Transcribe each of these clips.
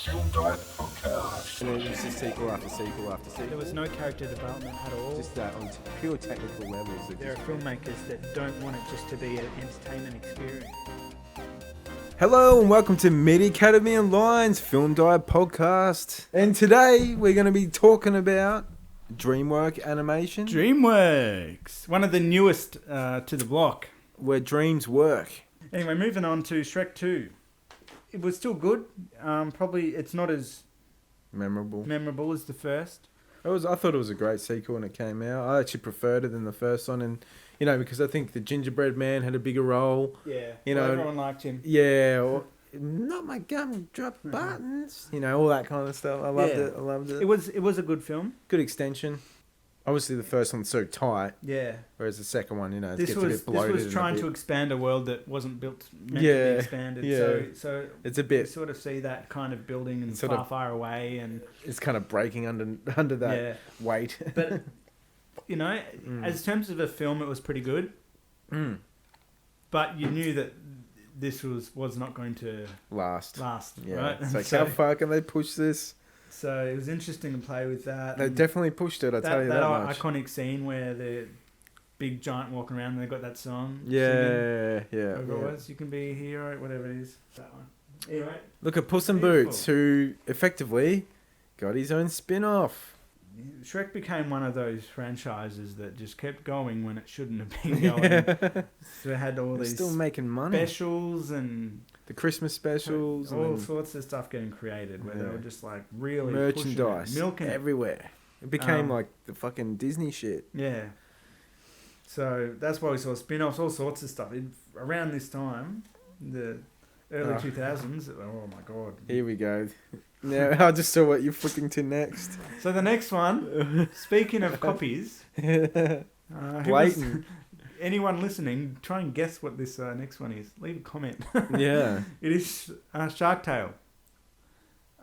Film Dive Podcast. And it was just sequel after sequel after sequel. There was no character development at all. Just that on pure technical levels. There are filmmakers that don't want it just to be an entertainment experience. Hello and welcome to Mid Academy Online's Film Dive Podcast. And today we're going to be talking about Dreamworks Animation. Dreamworks, one of the newest to the block. Where dreams work. Anyway, moving on to Shrek 2. It was still good. Probably it's not as memorable as the first. I thought it was a great sequel when it came out. I actually preferred it than the first one, and because I think the gingerbread man had a bigger role. Yeah, well, everyone liked him. Yeah, or not my gumdrop buttons. All that kind of stuff. I loved it. It was a good film. Good extension. Obviously, the first one's so tight. Yeah. Whereas the second one, it this gets a bit bloated. This was trying to expand a world that wasn't meant to be expanded. Yeah. So it's a bit. You sort of see that kind of building and far away, and it's kind of breaking under that weight. But as terms of a film, it was pretty good. Mm. But you knew that this was not going to last. Yeah. Right? It's like, how far can they push this? So it was interesting to play with that. They definitely pushed it, I'll tell you that much. That iconic scene where the big giant walking around and they got that song. Yeah. Whatever it was, you can be a hero, whatever it is. That one. Anyway. Look at Puss In Boots, who effectively got his own spin-off. Shrek became one of those franchises that just kept going when it shouldn't have been going. So it had all these still making money. Specials and the Christmas specials, all sorts of stuff getting created where they were just like really merchandise, milking everywhere. It became like the fucking Disney shit. Yeah. So that's why we saw spin-offs, all sorts of stuff. Around this time, the early 2000s. Oh my god! Here we go. Now I just saw what you're flicking to next. So the next one, speaking of copies, blatant. Anyone listening, try and guess what this next one is. Leave a comment. Yeah. It is Shark Tale.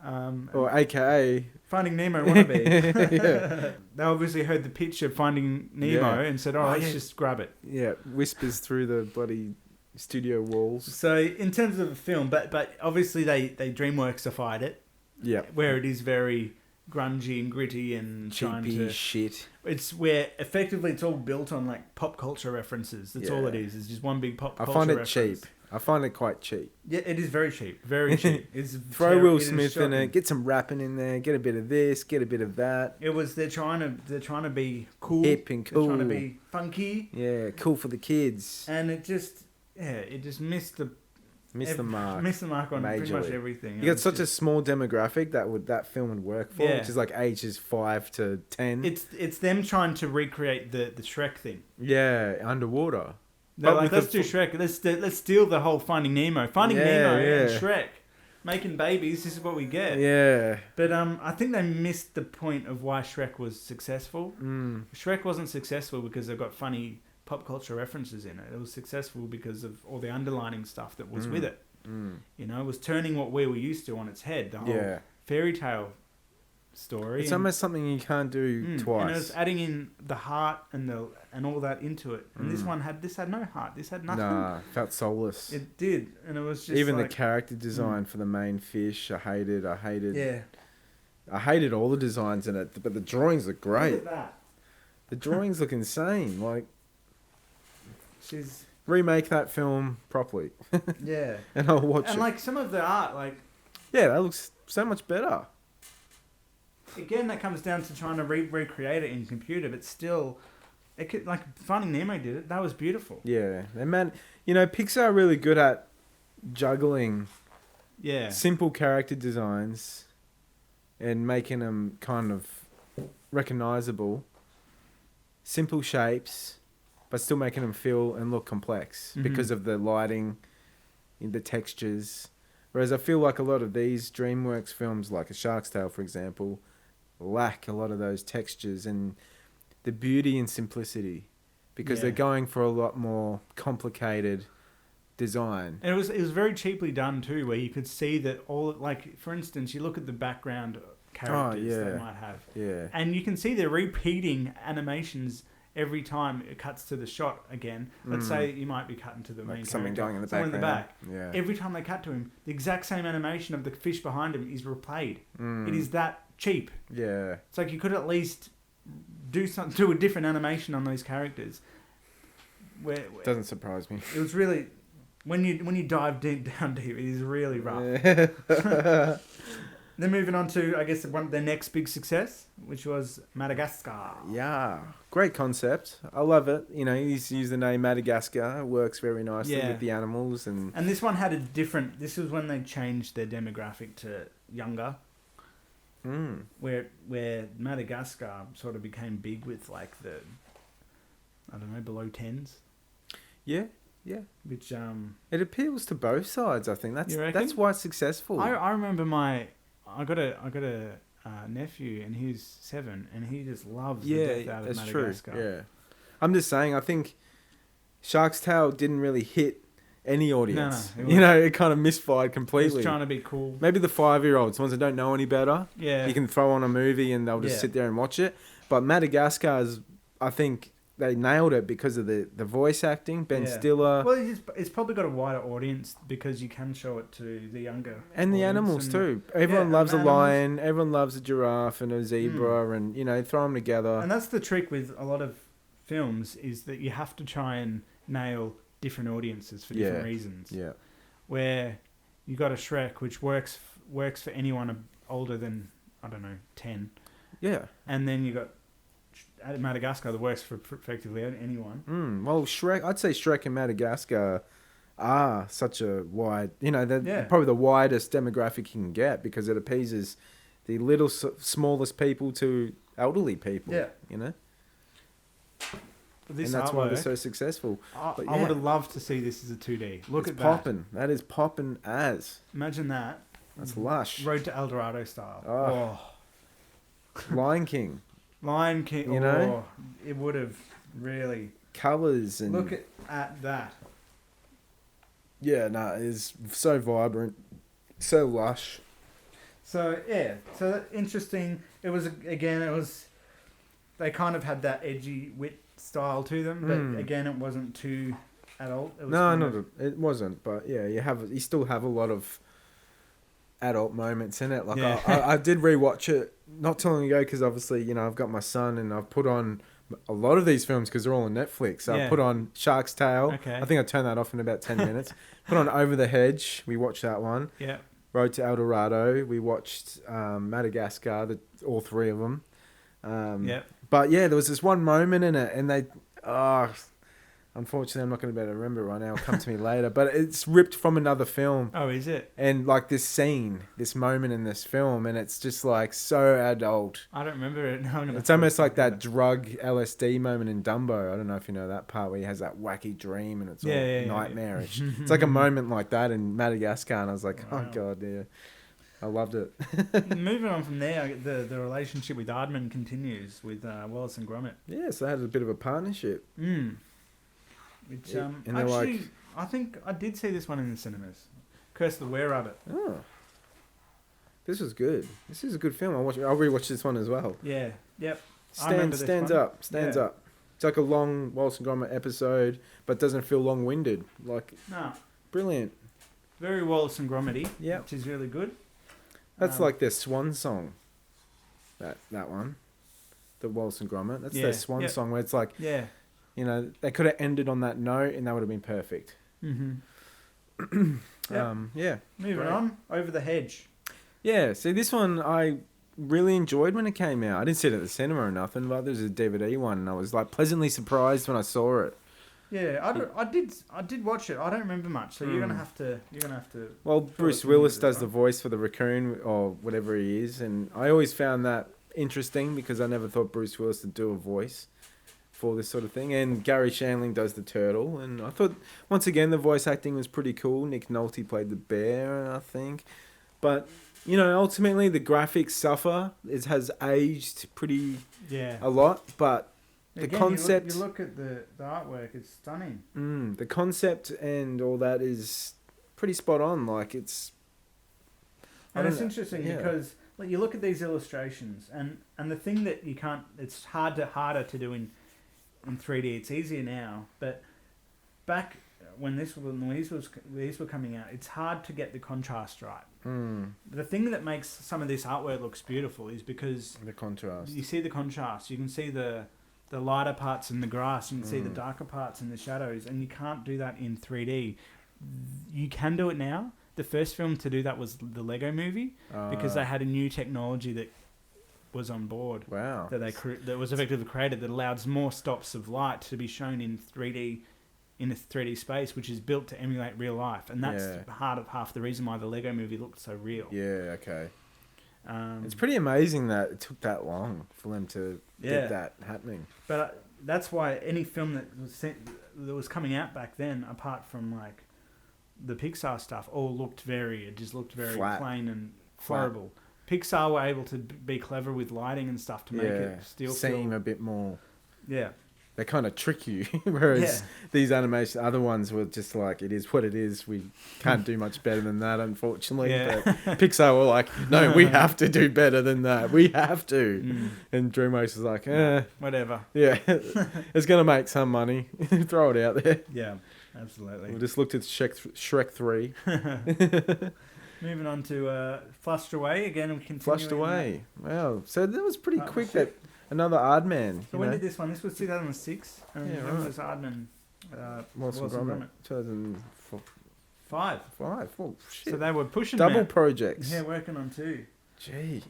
Or AKA Finding Nemo wannabe. Yeah. They obviously heard the pitch of Finding Nemo and said, let's just grab it. Yeah, whispers through the bloody studio walls. So in terms of a film, but obviously they DreamWorksified it. Yeah. Where it is very grungy and gritty and cheapy shit. It's where effectively it's all built on like pop culture references. That's all it is. It's just one big pop culture reference. I find it cheap. I find it quite cheap. Yeah, it is very cheap. Very cheap. Throw Will Smith in it. Get some rapping in there. Get a bit of this. Get a bit of that. They're trying to be cool, hip and cool. They're trying to be funky. Yeah, cool for the kids. And it just missed the mark. Missed the mark on majorly. Pretty much everything. You got such a small demographic that film would work for, which is like ages 5 to 10. It's them trying to recreate the Shrek thing. Yeah, underwater. They're like, let's do Shrek. Let's steal the whole Finding Nemo. Nemo and Shrek. Making babies, this is what we get. Yeah. But I think they missed the point of why Shrek was successful. Mm. Shrek wasn't successful because they've got funny pop culture references in it. It was successful because of all the underlining stuff that was with it. Mm. It was turning what we were used to on its head. The whole fairy tale story. It's almost something you can't do twice. And it was adding in the heart and all that into it. And this had no heart. This had nothing. Nah, felt soulless. It did, and it was just even the character design for the main fish. I hated. Yeah. I hated all the designs in it, but the drawings look great. Look at that. The drawings look insane. Like, she's remake that film properly. Yeah. And I'll watch it. And like some of the art, like that looks so much better. Again, that comes down to trying to recreate it in computer, but still, it could, like Finding Nemo did it. That was beautiful. Yeah, and man, Pixar are really good at juggling. Yeah. Simple character designs, and making them kind of recognizable. Simple shapes, but still making them feel and look complex because of the lighting, the textures. Whereas I feel like a lot of these DreamWorks films, like A Shark's Tale, for example, lack a lot of those textures and the beauty and simplicity because they're going for a lot more complicated design. And it was very cheaply done too, where you could see that all, like, for instance, you look at the background characters they might have. Yeah. And you can see they're repeating animations every time it cuts to the shot again, let's say you might be cutting to the main Like something character, going in the someone background. in the back. Yeah. Every time they cut to him, the exact same animation of the fish behind him is replayed. Mm. It is that cheap. Yeah. It's like you could at least do a different animation on those characters. Where Doesn't surprise me. it was really when you dive down deep, it is really rough. Yeah. Then moving on to, I guess, their next big success, which was Madagascar. Yeah, great concept. I love it. You know, he's used the name Madagascar. It works very nicely Yeah. with the animals and And this one had a different. This was when they changed their demographic to younger, where Madagascar sort of became big with like the, I don't know, below 10s, yeah. which It appeals to both sides. I think You reckon? that's why it's successful. I remember I got a nephew and he's 7 and he just loves the death out of that's Madagascar. true. Yeah, I'm just saying. I think Shark's Tale didn't really hit any audience. No, you know, it kind of misfired He completely. was trying to be cool. Maybe the 5-year-olds, ones that don't know any better. Yeah. You can throw on a movie and they'll just Yeah. sit there and watch it. But Madagascar's, I think they nailed it because of the voice acting. Ben Yeah. Stiller. Well, it's probably got a wider audience because you can show it to the younger And the audience animals and- too. Everyone Yeah, loves a animals. lion. Everyone loves a giraffe and a zebra, and you know, throw them together. And that's the trick with a lot of films is that you have to try and nail different audiences for different reasons. Yeah, Where you got a Shrek which works for anyone older than, I don't know, 10, yeah. and then you got Madagascar that works for effectively anyone. Well, Shrek. I'd say Shrek and Madagascar are such a wide. You know, they're Yeah. probably the widest demographic you can get because it appeases the little smallest people to elderly people. Yeah. You know, But this and that's why they're artwork, so successful. But I would have loved to see this as a 2D. Look it's at popping. That is popping as. Imagine that. That's lush. Road to El Dorado style. Oh. Lion King. Lion King. You know? It would have really. Colours and Look at that. yeah, no, it's so vibrant, so lush. So yeah, so interesting. It was they kind of had that edgy wit style to them, but again, it wasn't too adult. It was It wasn't. But yeah, you still have a lot of adult moments in it. Like Yeah. I did rewatch it not too long ago because obviously you know I've got my son and I've put on a lot of these films because they're all on Netflix. So I put on Shark's Tale. Okay. I think I turned that off in about 10 minutes. Put on Over the Hedge. We watched that one. Yeah. Road to El Dorado. We watched Madagascar. All three of them. Yeah. But yeah, there was this one moment in it, and unfortunately, I'm not going to be able to remember it right now. It'll come to me later. But it's ripped from another film. Oh, is it? And like this scene, this moment in this film, and it's just like so adult. I don't remember it. No, I'm gonna It's almost like that drug LSD moment in Dumbo. I don't know if you know that part where he has that wacky dream and it's all nightmarish. It's like a moment like that in Madagascar, and I was like, Wow. oh god, yeah, I loved it. Moving on from there, the relationship with Aardman continues with Wallace and Gromit. Yeah, so they had a bit of a partnership. Which Yeah, and they're actually, like- I think I did see this one in the cinemas. Curse of the Were-Rabbit. Oh, this was good. This is a good film. I'll rewatch this one as well. Yeah. Yep. I remember Stands this one. up. Stands Yeah. up. It's like a long Wallace and Gromit episode, but doesn't feel long-winded. Like No. brilliant. Very Wallace and Gromity. Yep. Which is really good. That's like their swan song. That one, the Wallace and Gromit. That's their swan Yep. song where it's like, Yeah. you know, they could have ended on that note and that would have been perfect. Mm-hmm. Yep. Yeah. Moving Great. on. Over the Hedge. Yeah. See, this one I really enjoyed when it came out. I didn't see it at the cinema or nothing, but there's a DVD one, and I was like pleasantly surprised when I saw it. Yeah, I did watch it. I don't remember much, so you're gonna have to. Well, Sure, Bruce it's Willis limited, does the right? voice for the raccoon or whatever he is, and I always found that interesting because I never thought Bruce Willis would do a voice for this sort of thing. And Gary Shandling does the turtle, and I thought once again the voice acting was pretty cool. Nick Nolte played the bear, I think, but you know ultimately the graphics suffer. It has aged pretty a lot, but the Again, concept. You look at the artwork; it's stunning. The concept and all that is pretty spot on. Like it's. I And don't it's know, interesting yeah. because like you look at these illustrations, and the thing that you can't, it's harder to do in 3D. It's easier now, but back when these were coming out, it's hard to get the contrast right. The thing that makes some of this artwork looks beautiful is because the contrast. You see the contrast. You can see the lighter parts in the grass. You can see the darker parts in the shadows, and you can't do that in 3D. You can do it now. The first film to do that was the Lego Movie because they had a new technology that was on board. Wow. That was effectively created that allows more stops of light to be shown in 3D. In a 3D space, which is built to emulate real life, and that's half the reason why the Lego Movie looked so real. Yeah, okay. It's pretty amazing that it took that long for them to get that happening. But that's why any film that was coming out back then, apart from like the Pixar stuff, all looked very Flat. plain and horrible. Pixar were able to be clever with lighting and stuff to make it still seem a bit more. Yeah. They kind of trick you, whereas these other ones were just like, it is what it is. We can't do much better than that, unfortunately. Yeah. But Pixar were like, no, we have to do better than that. We have to. And Dreamworks was like, whatever. Yeah, it's going to make some money. Throw it out there. Yeah, absolutely. We just looked at Shrek 3. Moving on to Flushed Away again. We continue. Flushed Away. Wow. So that was pretty quick. That another Aardman. So when did this one? This was 2006. And when was Aardman? Wallace and Gromit. 2005. Five. Oh, shit. So they were pushing double projects. Yeah, working on two. Gee,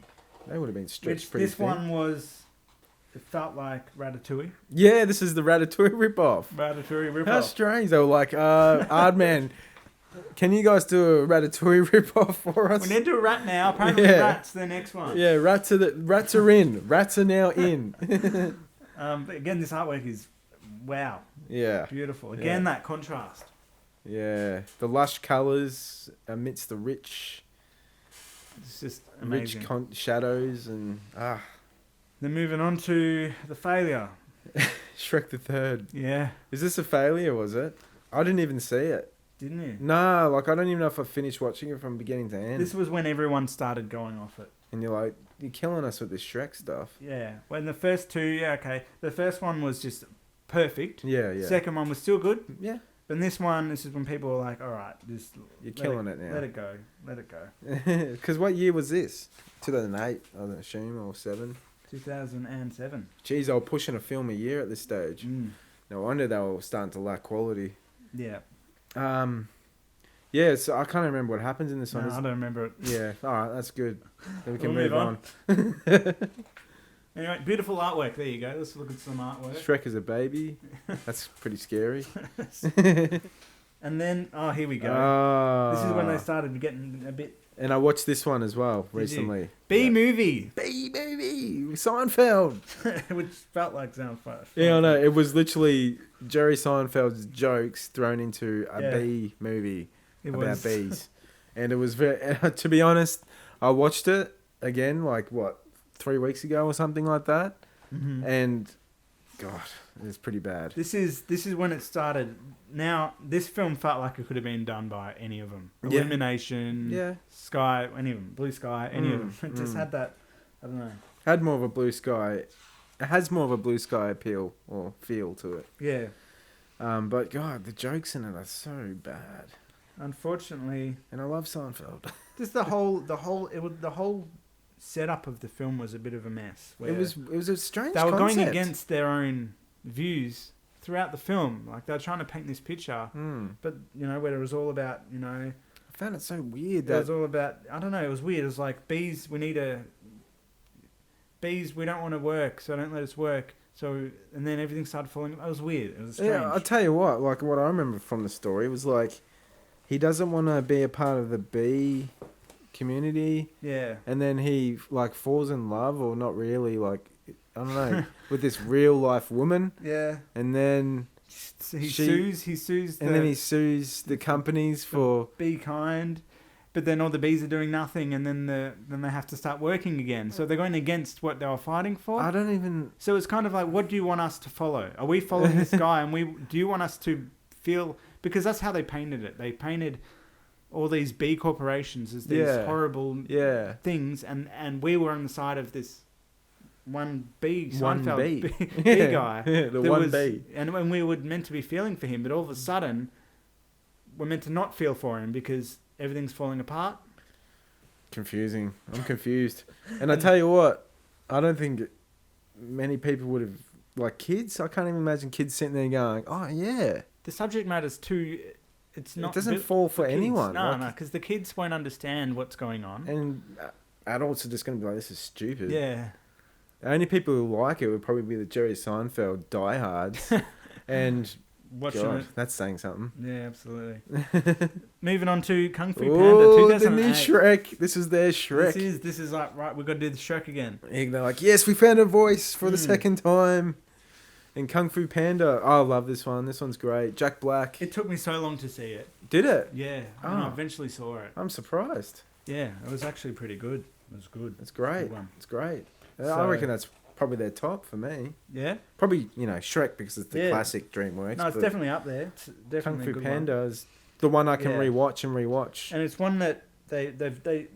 they would have been stretched pretty This thin. one was... It felt like Ratatouille. Yeah, this is the Ratatouille ripoff. Ratatouille ripoff. How strange. They were like, Aardman, can you guys do a Ratatouille ripoff for us? We need to do a rat now. Apparently Rat's the next one. Yeah, rats are in. Rats are now in. But again, this artwork is wow. Yeah. Beautiful. Again, that contrast. Yeah. The lush colours amidst the rich... It's just amazing. Rich shadows and... Then moving on to the failure. Shrek the Third. Yeah. Is this a failure, was it? I didn't even see it. Didn't you? No, like I don't even know if I finished watching it from beginning to end. This was when everyone started going off it. And you're like, you're killing us with this Shrek stuff. Yeah. When the first two, okay. The first one was just perfect. Yeah, yeah. Second one was still good. Yeah. But this is when people were like, all right, you're killing it now. Let it go. Let it go. Because what year was this? 2008, I would assume, or 7? 2007. Jeez, they were pushing a film a year at this stage. No wonder they were starting to lack quality. Yeah. Yeah, so I can't remember what happens in this one. No, I don't remember it. Yeah, alright, that's good. Then we can We'll move on. Anyway, beautiful artwork. There you go. Let's look at some artwork. Shrek as a baby. That's pretty scary. And then, here we go. This is when they started getting a bit... And I watched this one as well recently. B-movie. B-movie. Seinfeld. Which felt like Seinfeld. Yeah, I know. It was literally Jerry Seinfeld's jokes thrown into a B movie about bees. And it was very... To be honest, I watched it again, 3 weeks ago or something like that. Mm-hmm. And... God, it's pretty bad. This is when it started. Now, this film felt like it could have been done by any of them. Yeah. Illumination, Sky, any of them. Blue Sky, any of them. It just had that, I don't know. Had more of a blue sky. It has more of a blue sky appeal or feel to it. Yeah. But God, the jokes in it are so bad. Unfortunately. And I love Seinfeld. Just the whole setup of the film was a bit of a mess. It was a strange They were concept. going against their own views throughout the film. Like, they were trying to paint this picture, but, where it was all about, I found it so weird. It was all about, I don't know, it was weird. It was like, bees, we don't want to work, so don't let us work. So, and then everything started falling. It was weird. It was strange. Yeah, I'll tell you what, what I remember from the story was he doesn't want to be a part of the bee community. Yeah. And then he falls in love, or not really, I don't know, with this real life woman. Yeah. And then he sues then he sues the companies for Be Kind. But then all the bees are doing nothing, and then they have to start working again. So they're going against what they were fighting for. I don't even. So it's kind of like, what do you want us to follow? Are we following this guy? And do you want us to feel? Because that's how they painted it. They painted all these bee corporations as these horrible things, and we were on the side of this 1B One Seinfeld B. B guy. The that one was- B. And when we were meant to be feeling for him, but all of a sudden, we're meant to not feel for him because everything's falling apart. Confusing. I'm confused. And I tell you what, I don't think many people would have, like kids, I can't even imagine kids sitting there going, oh yeah. The subject matter's too... It's not It doesn't built fall for kids. anyone. No, like, no, because the kids won't understand what's going on. And adults are just going to be like, this is stupid. Yeah. The only people who like it would probably be the Jerry Seinfeld diehards. And Watching God, it. that's saying something. Yeah, absolutely. Moving on to Kung Fu Panda Oh, the 2008. new Shrek. This is their Shrek. This is like, right, we've got to do the Shrek again. And they're like, yes, we found a voice for the second time. And Kung Fu Panda. Oh, I love this one. This one's great. Jack Black. It took me so long to see it. Did it? Yeah. Oh. And I eventually saw it. I'm surprised. Yeah, it was actually pretty good. It was good. It's great. Good one. It's great. I So- reckon that's probably their top for me. Yeah? Probably, Shrek because it's the Yeah. classic DreamWorks. No, it's but definitely up there. It's Kung definitely a Fu good Panda is the one I can Yeah. rewatch and rewatch. one. And it's one that they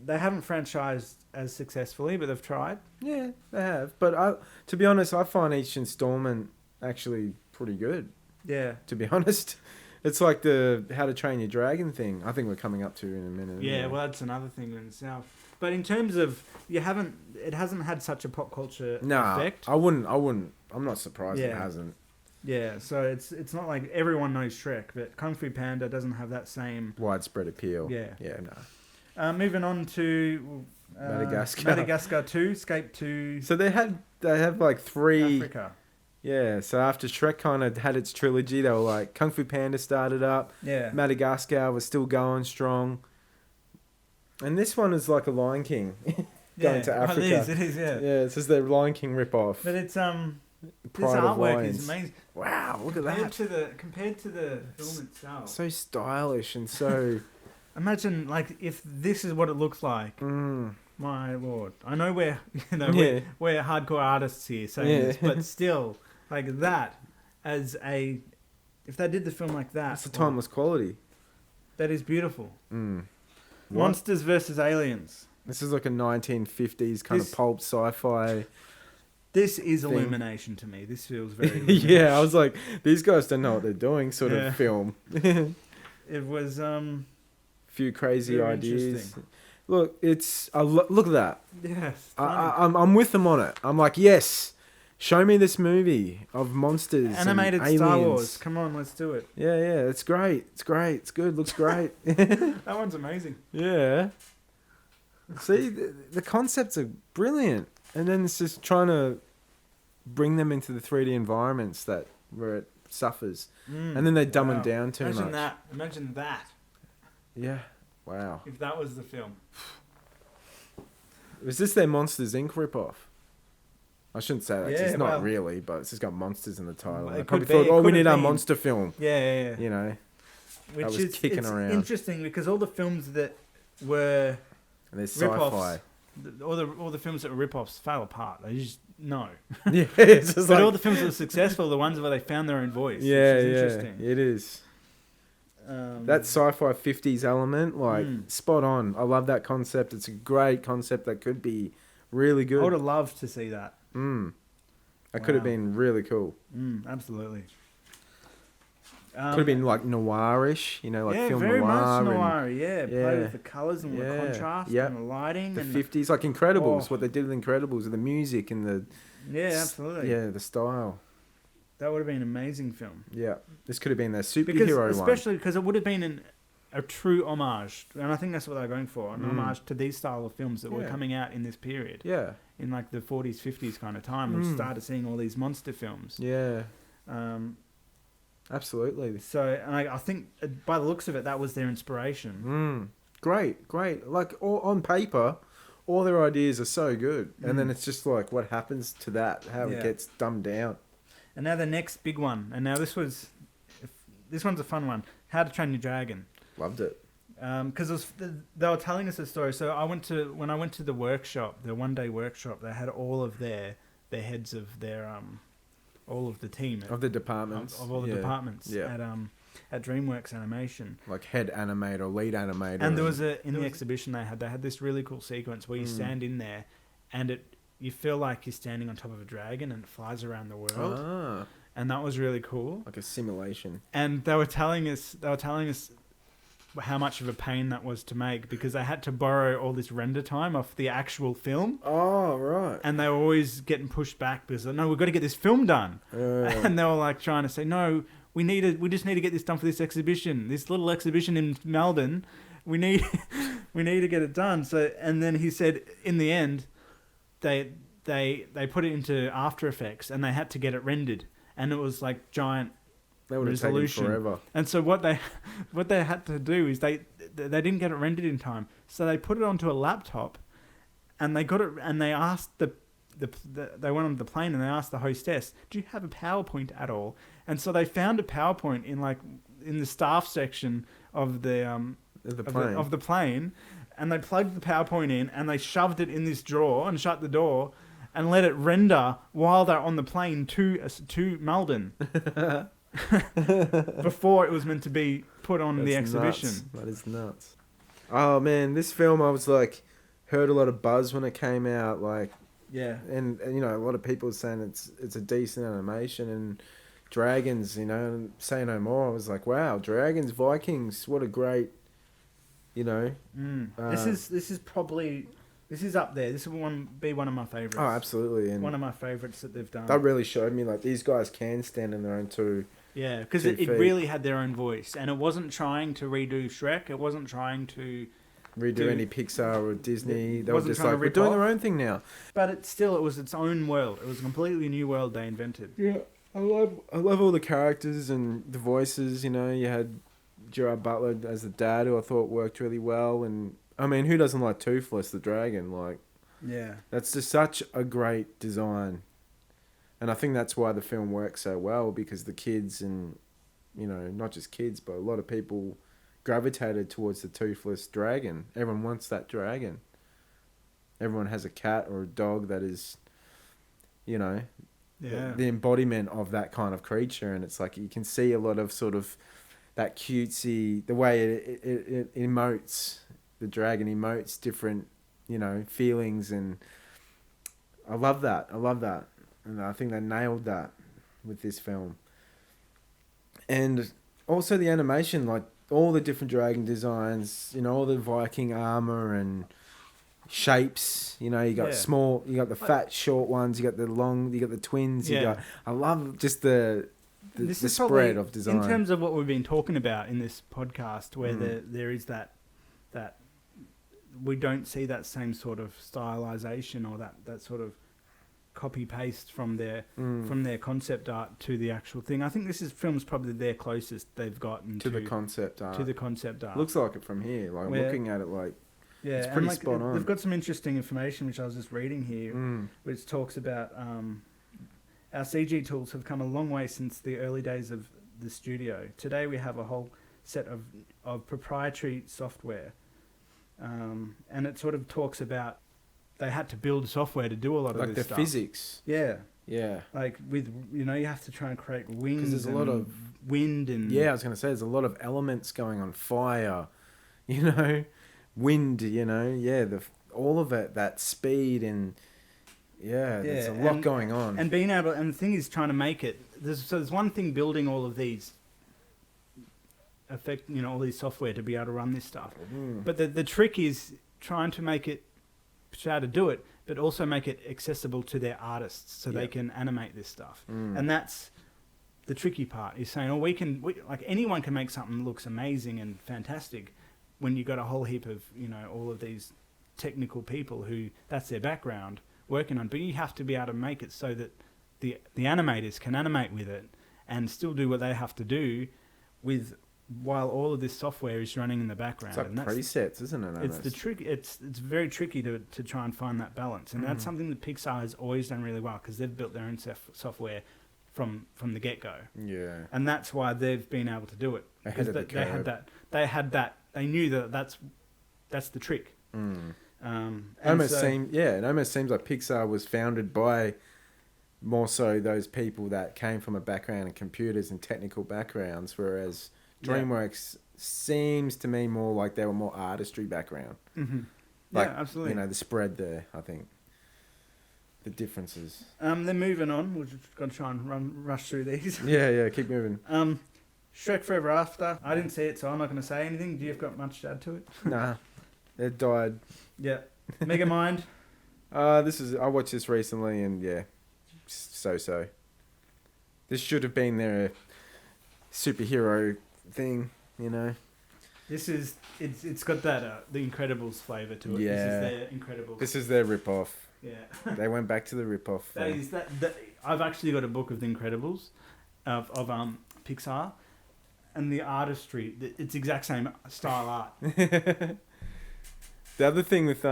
haven't franchised as successfully, but they've tried. Yeah, they have. But to be honest, I find each installment actually pretty good. Yeah. To be honest, it's like the How to Train Your Dragon thing. I think we're coming up to in a minute. Yeah, anyway. well, that's another thing in itself. But in terms of it hasn't had such a pop culture effect. I wouldn't. I'm not surprised it Yeah. hasn't. Yeah, so it's not like everyone knows Shrek, but Kung Fu Panda doesn't have that same. Widespread appeal. Yeah. Yeah, no. Moving on to Madagascar. Madagascar 2, Escape to So they have like three. Africa. Yeah, so after Shrek kind of had its trilogy, they were like Kung Fu Panda started up, Yeah. Madagascar was still going strong, and this one is like a Lion King going to Africa. Oh, it is, yeah. Yeah, this is their Lion King ripoff. But it's this Pride of artwork Lions. is amazing. Wow, look at Compared to the film itself. So stylish and so. Imagine like if this is what it looks like. Mm, My lord, I know we're Yeah. we're hardcore artists here saying Yeah. this, but still like that as a if they did the film like that, that's the timeless quality. that is beautiful. Mm. Monsters versus aliens. This is like a 1950s kind This- of pulp sci-fi. This is Thing. Illumination to me. This feels very Yeah, I was like, these guys don't know what they're doing, sort Yeah. of film. It was Few crazy Very ideas. interesting. Look, it's look at that. yes. I'm with them on it. I'm like, yes, show me this movie of monsters, Animated and Star aliens. Wars. Come on, let's do it. Yeah, it's great. It's great. It's good. Looks great. That one's amazing. Yeah. See, the concepts are brilliant, and then it's just trying to bring them into the 3D environments where it suffers, and then they dumb Wow. them down too Imagine much. that. Imagine that. Yeah. Wow. If that was the film. Was this their Monsters Inc. ripoff? I shouldn't say that. 'Cause Yeah, it's not well- really, but it's just got monsters in the title. Well, I it probably could be, thought, it we could need have our been. monster film. Yeah. You know, Which was is kicking it's around. interesting because all the films that were and there's Rip-offs. sci-fi. all the films that were rip-offs fell apart. They just no. Yeah, it's just But like, all the films that were successful, are the ones where they found their own voice. yeah, which is yeah, interesting. it is. Um, That sci-fi 50s element, like Mm. spot on. I love that concept. It's a great concept that could be really I good. would have loved to see that. That could have Wow. been really cool. Absolutely. Could have been like noirish, like yeah, film very noir. much and noir. Yeah, play Yeah. with the colours and the Yeah. contrast Yep. and the lighting The and 50s, like Incredibles, Oh. what they did with Incredibles, with the music and the yeah, absolutely. yeah, the style. That would have been an amazing film. Yeah, this could have been their Because superhero one. especially because it would have been a true homage, and I think that's what they're going for, an homage to these style of films that were Yeah. coming out in this period, Yeah, in like the 40s, 50s kind of time. We started seeing all these monster films. yeah, Um, absolutely. so, and I think by the looks of it, that was their inspiration. Great. Like on paper, all their ideas are so good, and then it's just like what happens to that, how Yeah. it gets dumbed down. And now the next big one, and now this one's a fun one. How to Train Your Dragon. Loved it. Because they were telling us a story. So when I went to the workshop, the 1 day workshop, they had all of their heads of their all of the team Of the departments. of all the Yeah. departments Yeah. at DreamWorks Animation. Like head animator, lead animator. And there was in the exhibition they had this really cool sequence where you stand in there, and you feel like you're standing on top of a dragon and it flies around the world, Ah, and that was really cool. like a simulation. And they were telling us how much of a pain that was to make, because they had to borrow all this render time off the actual film, Oh, right. and they were always getting pushed back because no, we've got to get this film done, and they were like trying to say no, we just need to get this done for this exhibition, this little exhibition in Melbourne. We need to get it done. So, and then he said in the end, they put it into After Effects and they had to get it rendered, and it was like giant. They would have resolution. taken forever. And so what they had to do is they didn't get it rendered in time, so they put it onto a laptop, and they got it, and they asked they went on the plane and they asked the hostess, "Do you have a PowerPoint at all?" And so they found a PowerPoint in the staff section of the plane, and they plugged the PowerPoint in and they shoved it in this drawer and shut the door and let it render while they're on the plane to Melbourne. Before it was meant to be put on the exhibition. Nuts. That is nuts. Oh man, this film, I was like, heard a lot of buzz when it came out, like, Yeah. and you know, a lot of people were saying it's a decent animation, and dragons, you know, and say no more. I was like, wow, dragons, Vikings, what a great, you know. This is up there. This will be one of my favorites. Oh, absolutely, and one of my favorites that they've done. that really showed me like these guys can stand on their own too. Yeah, because 2 it feet. really had their own voice, and it wasn't trying to redo Shrek. It wasn't trying to Redo any Pixar or Disney. They were wasn't just trying to like, we're rip doing off. their own thing now. But it was its own world. It was a completely new world they invented. Yeah, I love all the characters and the voices. You know, you had Gerard Butler as the dad, who I thought worked really well, and I mean, who doesn't like Toothless the dragon? Like, Yeah. that's just such a great design, and I think that's why the film works so well, because the kids and, you know, not just kids, but a lot of people gravitated towards the Toothless dragon. Everyone wants that dragon. Everyone has a cat or a dog that is, you know, Yeah. the embodiment of that kind of creature, and it's like you can see a lot of sort of that cutesy, the way it emotes, the dragon emotes different, you know, feelings, and I love that, and I think they nailed that with this film. And also the animation, like all the different dragon designs, you know, all the Viking armor and shapes, you know, you got small, you got the fat short ones, you got the long, you got the twins, you got, I love just the spread of design. In terms of what we've been talking about in this podcast, where there is that we don't see that same sort of stylization or that sort of copy paste from their concept art to the actual thing. I think this film's probably their closest they've gotten to the concept art. To the concept art. Looks like it from here. Like, I'm looking at it, like, yeah, it's pretty spot on. They've got some interesting information which I was just reading here, which talks about our CG tools have come a long way since the early days of the studio. Today we have a whole set of proprietary software, and it sort of talks about they had to build software to do a lot of this stuff. Like the physics. Yeah. Yeah. Like with, you know, you have to try and create wings. There's a lot of wind and... Yeah, I was going to say, there's a lot of elements going on. Fire, you know, wind, you know, yeah, all of it, that speed and... Yeah, there's a lot going on. And being able... And the thing is trying to make it... There's one thing building all of these... all these software to be able to run this stuff. But the trick is trying to make it... how to do it, but also make it accessible to their artists so they can animate this stuff. And that's the tricky part, is saying, like anyone can make something that looks amazing and fantastic when you've got a whole heap of, you know, all of these technical people who that's their background working on, but you have to be able to make it so that the animators can animate with it and still do what they have to do while all of this software is running in the background. It's like presets, isn't it? It's the trick. It's very tricky to try and find that balance, and that's something that Pixar has always done really well, because they've built their own software from the get go. Yeah, and that's why they've been able to do it. Ahead of the curve. They had that. They knew that's the trick. It almost seems like Pixar was founded by more so those people that came from a background in computers and technical backgrounds, whereas Dreamworks seems to me more like they were more artistry background. Mm-hmm. Like, yeah, absolutely. You know, the spread there, I think. the differences. Then moving on, we're just gonna try and rush through these. Yeah, keep moving. Shrek Forever After. I didn't see it, so I'm not gonna say anything. Do you have got much to add to it? Nah, it died. Yeah. Megamind. I watched this recently, and yeah, so. This should have been their superhero thing, you know. It's got that the Incredibles flavour to it. Yeah. This is their Incredibles. This is their rip-off. Yeah. They went back to the rip-off thing. I've actually got a book of the Incredibles, of Pixar, and the artistry. It's exact same style art. The other thing with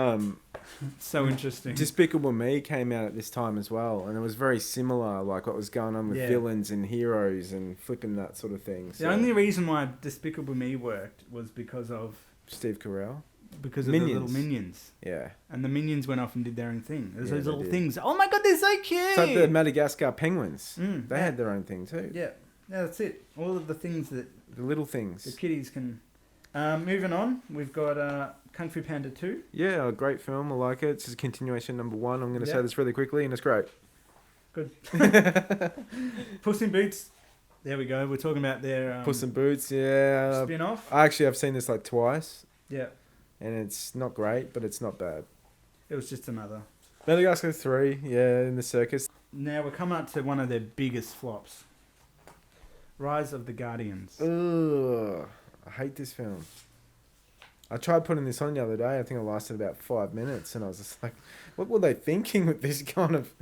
So interesting. Despicable Me came out at this time as well, and it was very similar, like what was going on with villains and heroes and flipping that sort of thing. So. The only reason why Despicable Me worked was because of Steve Carell. Because of Minions. the little minions. Yeah. And the minions went off and did their own thing. There's those little did. things. Oh my god, they're so cute! It's like the Madagascar penguins. They yeah. had their own thing too. Yeah, that's it. All of the things that The little things. the kiddies can... moving on, we've got Kung Fu Panda 2. Yeah, a great film. I like it. It's a continuation number 1. I'm going to say Yep. this really quickly, and it's great. Good. Puss in Boots. There we go. We're talking about their Puss in Boots, yeah. spin-off. I've seen this like twice, Yeah, and it's not great, but it's not bad. it was just another. Madagascar 3, yeah, in the circus. Now we're coming up to one of their biggest flops. Rise of the Guardians. Ugh, I hate this film. I tried putting this on the other day. I think it lasted about 5 minutes, and I was just like, what were they thinking with this kind of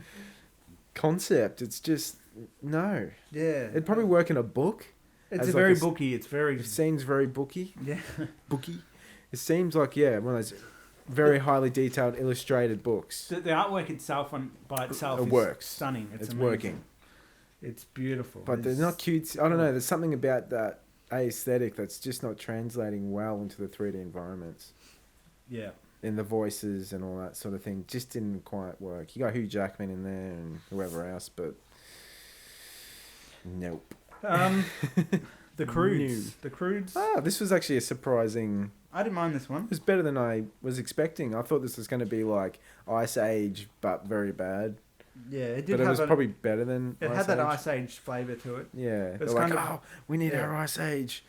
concept? It's just, no. Yeah. It'd probably work in a book. It's as a like very a- booky. It's very... It seems very booky. Yeah. Booky. It seems like, yeah, one of those very highly detailed illustrated books. The artwork itself by itself It is works. stunning. It's amazing. working. It's beautiful. But they're not cute. I don't know. There's something about that aesthetic that's just not translating well into the 3D environments. Yeah. In the voices and all that sort of thing. Just didn't quite work. You got Hugh Jackman in there and whoever else, but nope. The Croods. New. The Croods. Ah, this was actually a surprising... I didn't mind this one. It was better than I was expecting. I thought this was going to be like Ice Age, but very bad. Yeah, it did But it have was probably better than It had that Ice Age flavour to it. Yeah. It's They're like, kind of- oh, we need yeah. our Ice Age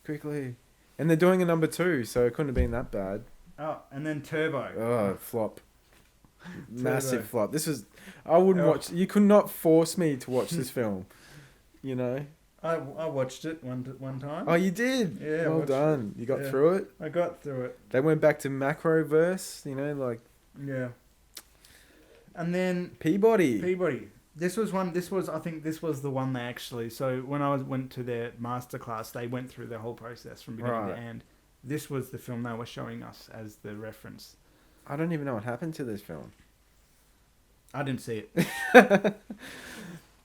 quickly. And they're doing a number 2, so it couldn't have been that bad. Oh, and then Turbo. Oh, flop. Massive Turbo. flop. This was... I wouldn't Oh. watch... You could not force me to watch this film. You know? I watched it one time. Oh, you did? Yeah, I Well watched done. You got Yeah. through it? I got through it. They went back to Macroverse, you know, like Yeah. And then Peabody. Peabody. I think this was the one they actually... So when I went to their masterclass, they went through the whole process from beginning Right. to end. This was the film they were showing us as the reference. I don't even know what happened to this film. I didn't see it.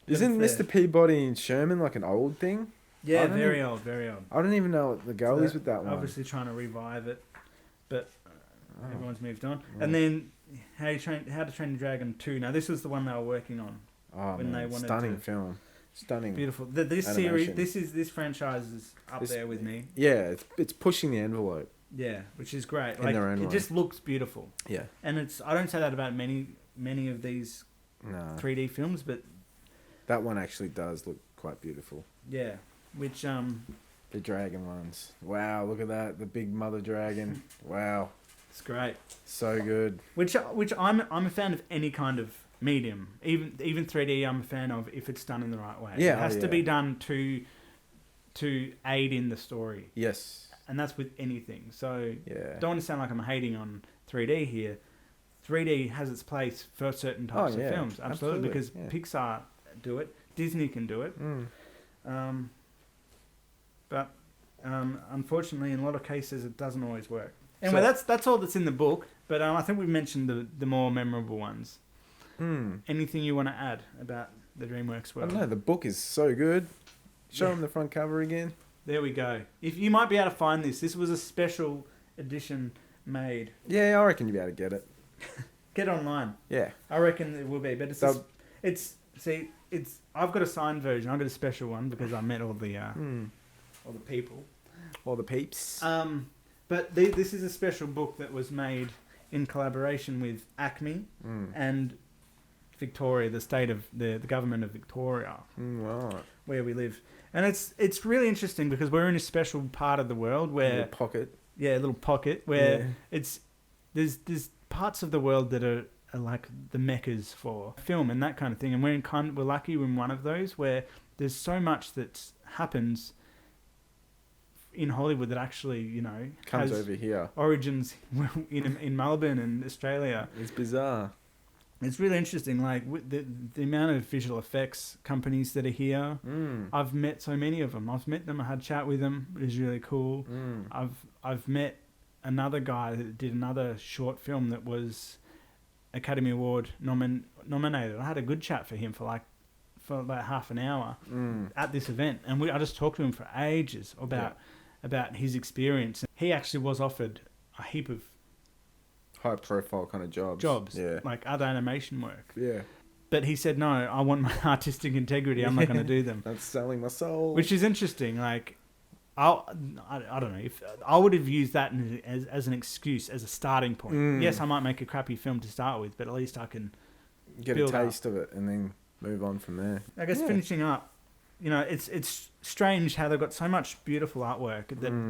Isn't That's Mr. Peabody and Sherman like an old thing? Yeah, I don't very old. I don't even know what the goal is with that one. Obviously trying to revive it, but Oh. everyone's moved on. Right. And then How to Train Your Dragon 2. Now this was the one they were working on. Oh, when man, they wanted stunning to- film. Stunning. Beautiful. This Animation. series, this franchise is up This- there with me. Yeah, it's pushing the envelope. Yeah, which is great. In their own it way. just looks beautiful, Yeah. and I don't say that about many of these No. 3D films, but That one actually does look quite beautiful. yeah, which The dragon ones. Wow, look at that. The big mother dragon. Wow. it's great. So good. Which I'm a fan of any kind of medium, even 3D. I'm a fan of if it's done in the right way. Yeah, it has oh, to yeah. be done to aid in the story, Yes. and that's with anything. So Yeah. don't want to sound like I'm hating on 3D here. 3D has its place for certain types Oh, yeah, of films, absolutely, because absolutely, Pixar do it, Disney can do it, Mm. but unfortunately, in a lot of cases, it doesn't always work. Anyway, So- that's all that's in the book. But I think we've mentioned the more memorable ones. Mm. Anything you want to add about the DreamWorks I world? don't know. The book is so good. Show Yeah. them the front cover again. There we go. If you might be able to find this, this was a special edition made. Yeah, I reckon you'll be able to get it. Get online. Yeah. I reckon it will be, but So- I've got a signed version. I've got a special one because I met all the people. All the peeps. But this is a special book that was made in collaboration with Acme Mm. and Victoria, the state of the government of Victoria, Right. where we live. And it's really interesting because we're in a special part of the world where Little pocket. a little pocket where there's parts of the world that are like the meccas for film and that kind of thing, and we're lucky we're in one of those where there's so much that happens in Hollywood that actually, you know, Comes has over here. origins in Melbourne and Australia. It's bizarre. It's really interesting, like with the amount of visual effects companies that are here. I've met so many of them. I've met them. I had a chat with them. It was really cool. I've met another guy that did another short film that was Academy Award nominated. I had a good chat for him for about half an hour at this event, and I just talked to him for ages about his experience. He actually was offered a heap of High profile kind of jobs. Yeah. like other animation work. Yeah. But he said, no, I want my artistic integrity. I'm not going to do them. That's selling my soul. Which is interesting. Like, I don't know. If I would have used that as an excuse, as a starting point. Yes, I might make a crappy film to start with, but at least I can get a taste of it and then move on from there. I guess finishing up, you know, it's strange how they've got so much beautiful artwork that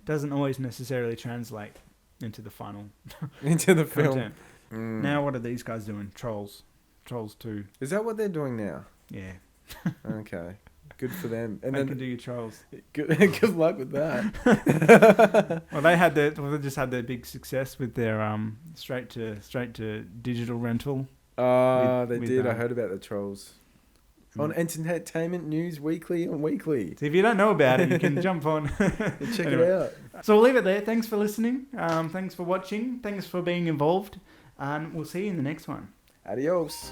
doesn't always necessarily translate into the final into the content. film. Now what are these guys doing? Trolls 2. Is that what they're doing now? Yeah. Okay. Good for them. And They then can do your trolls. good luck with that. Well, they just had their big success with their straight to digital rental. They with did. I heard about the trolls. On Entertainment News Weekly on Weekly. So if you don't know about it, you can jump on. Check it out. So we'll leave it there. Thanks for listening. Thanks for watching. Thanks for being involved. And we'll see you in the next one. Adios.